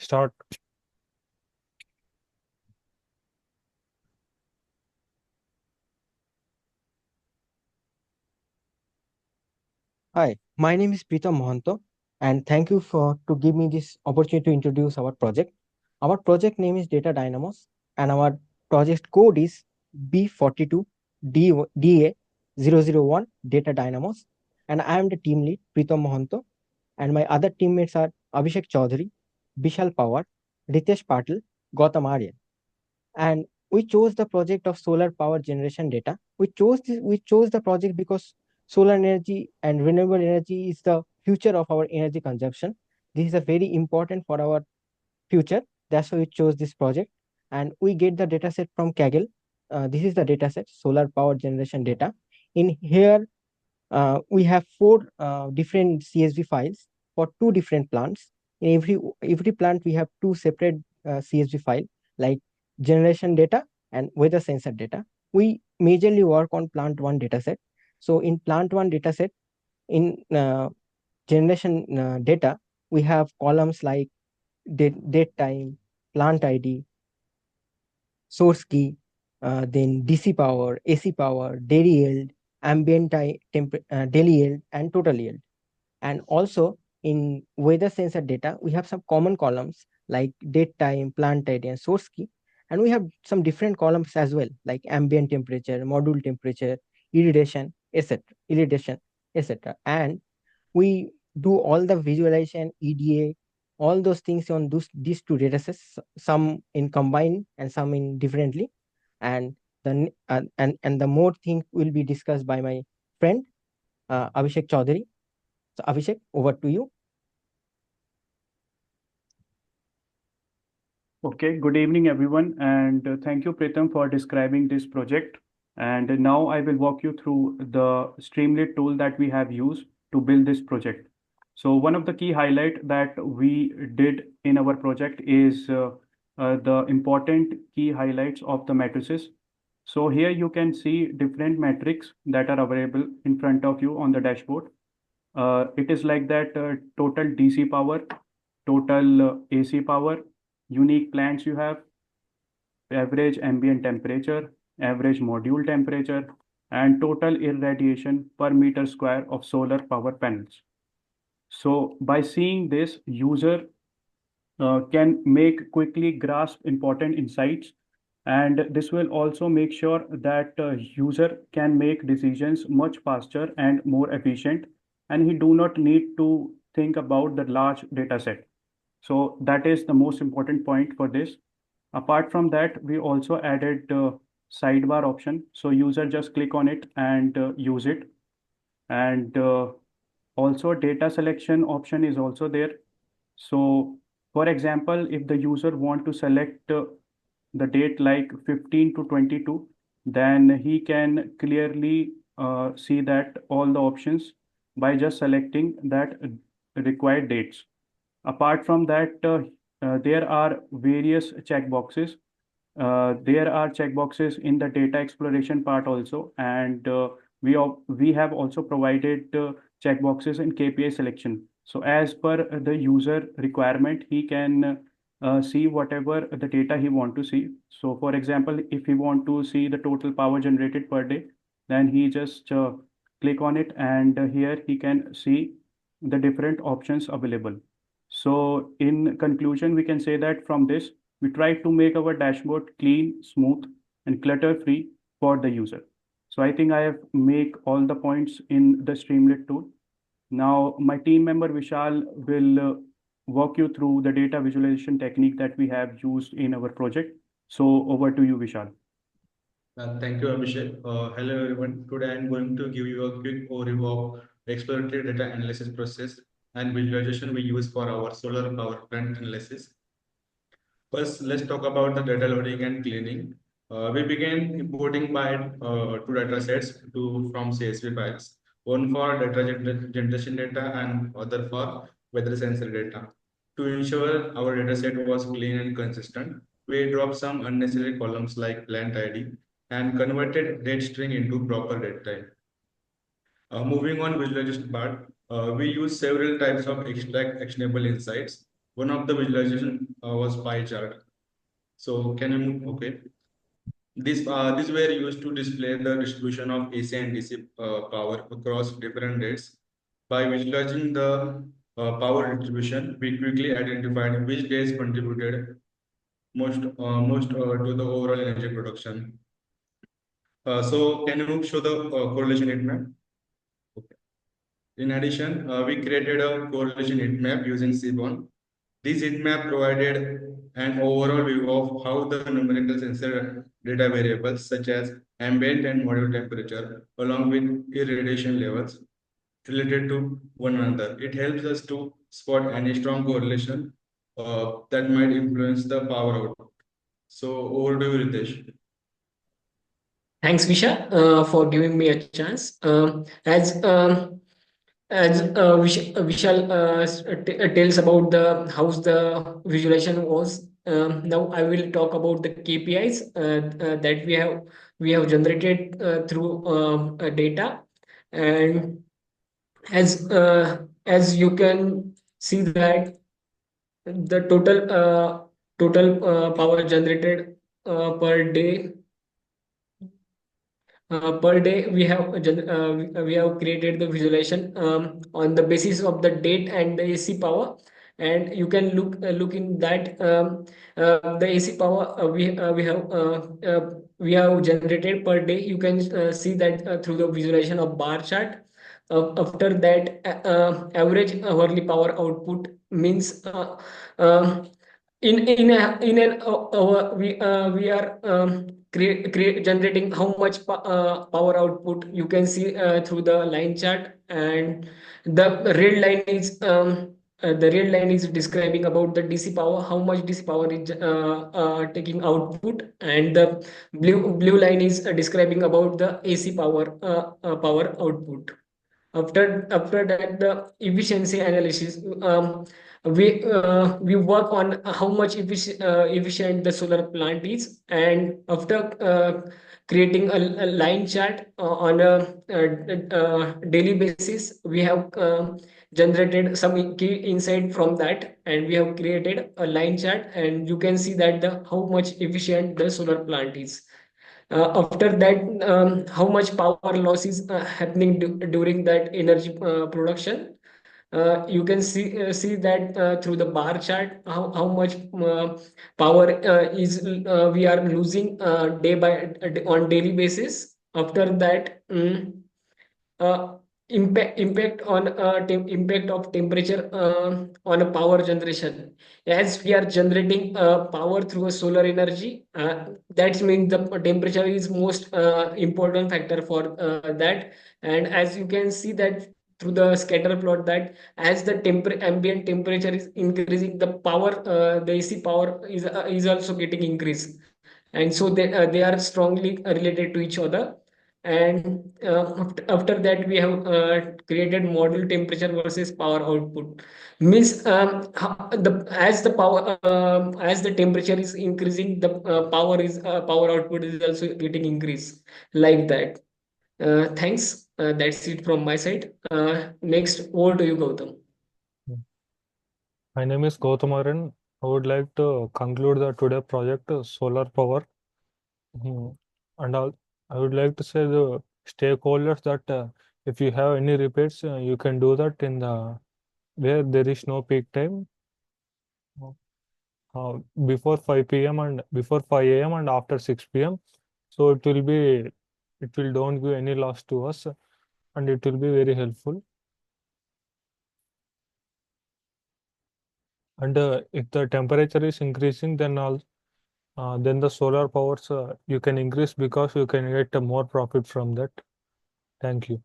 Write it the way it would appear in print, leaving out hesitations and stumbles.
Start. Hi, my name is Pritam Mohanto, and thank you for to give me this opportunity to introduce our project. Our project name is Data Dynamos, and our project code is B42DA001 Data Dynamos. And I am the team lead, Pritam Mohanto, and my other teammates are Abhishek Chaudhary, Bishal Pawar, Ritesh Patil, Gautam Arya. And we chose the project of solar power generation data. We chose the project because solar energy and renewable energy is the future of our energy consumption. This is a very important for our future. That's why we chose this project. And we get the data set from Kaggle. This is the data set, solar power generation data. In here, we have four different CSV files for two different plants. In every plant, we have two separate CSV file like generation data and weather sensor data. We majorly work on plant one dataset. So in plant one dataset, in generation data, we have columns like date time, plant ID, source key, then DC power, AC power, daily yield, ambient time, daily yield, and total yield. And also in weather sensor data, we have some common columns like date time, plant ID, and source key. And we have some different columns as well, like ambient temperature, module temperature, irradiation, etc. Irradiation, etc. And we do all the visualization, EDA, all those things on these two datasets, some in combined and some in differently. And and the more thing will be discussed by my friend Abhishek Chaudhary. So Abhishek, over to you. Okay, good evening, everyone, and thank you, Pritam, for describing this project. And now I will walk you through the Streamlit tool that we have used to build this project. So one of the key highlight that we did in our project is the important key highlights of the matrices. So here you can see different metrics that are available in front of you on the dashboard. It is like that total DC power, total AC power, unique plants you have, average ambient temperature, average module temperature, and total irradiation per meter square of solar power panels. So by seeing this, user can make quickly grasp important insights, and this will also make sure that user can make decisions much faster and more efficient, and he do not need to think about the large data set. So that is the most important point for this. Apart from that, we also added sidebar option. So user just click on it and use it. And also data selection option is also there. So for example, if the user want to select the date like 15 to 22, then he can clearly see that all the options by just selecting that required dates. Apart from that, there are various checkboxes. There are checkboxes in the data exploration part also, and we have also provided checkboxes in KPI selection. So as per the user requirement, he can see whatever the data he want to see. So for example, if he want to see the total power generated per day, then he just click on it, and here he can see the different options available. So in conclusion, we can say that from this, we try to make our dashboard clean, smooth, and clutter-free for the user. So I think I have make all the points in the Streamlit tool. Now my team member Vishal will walk you through the data visualization technique that we have used in our project. So over to you, Vishal. Thank you, Abhishek. Hello, everyone. Today, I'm going to give you a quick overview of exploratory data analysis process and visualization we use for our solar power plant analysis. First, let's talk about the data loading and cleaning. We began importing by two data sets from CSV files, one for generation data and other for weather sensor data. To ensure our data set was clean and consistent, we dropped some unnecessary columns like plant ID and converted date string into proper date type. Moving on visualization part, we use several types of extract actionable insights. One of the visualization was pie chart. So can you move? Okay. These were used to display the distribution of AC and DC power across different dates. By visualizing the power distribution, we quickly identified which days contributed most to the overall energy production. So can you show the correlation heat map? Okay. In addition, we created a correlation heat map using Seaborn. This heat map provided an overall view of how the numerical sensor data variables such as ambient and module temperature along with irradiation levels related to one another. It helps us to spot any strong correlation that might influence the power output. So over to you, Ritesh. Thanks, Visha, for giving me a chance. As Vishal tells about the how's the visualization was. Now I will talk about the KPIs that we have generated through data, and as you can see that the total power generated per day. Per day, we have created the visualization on the basis of the date and the AC power, and you can look in that the AC power we have generated per day. You can see that through the visualization of bar chart. After that, average hourly power output means in an we are generating how much power output. You can see through the line chart, and the red line is describing about the DC power, how much DC power is taking output, and the blue line is describing about the AC power output. After that, the efficiency analysis. We work on how much efficient the solar plant is, and after creating a line chart on a daily basis, we have generated some key insight from that, and we have created a line chart, and you can see that the how much efficient the solar plant is. After that, how much power loss is happening during that energy production. You can see that through the bar chart, how much power is we are losing on daily basis. After that, uh, impact of temperature on a power generation. As we are generating power through a solar energy, that means the temperature is most important factor for that. And as you can see that through the scatter plot, that as the ambient temperature is increasing, the power the AC power is also getting increased, and so they are strongly related to each other. And after that, we have created module temperature versus power output. Means as the temperature is increasing, the power output is also getting increased, like that. Thanks. That's it from my side. Next, over to you, Gautam. My name is Gautam Aran. I would like to conclude the today project solar power. Mhm. And I would like to say the stakeholders that if you have any repairs, you can do that in the where there is no peak time before 5 p.m. and before 5 a.m. and after 6 p.m. So it will don't give any loss to us, and it will be very helpful. And if the temperature is increasing, then the solar powers you can increase because you can get more profit from that. Thank you.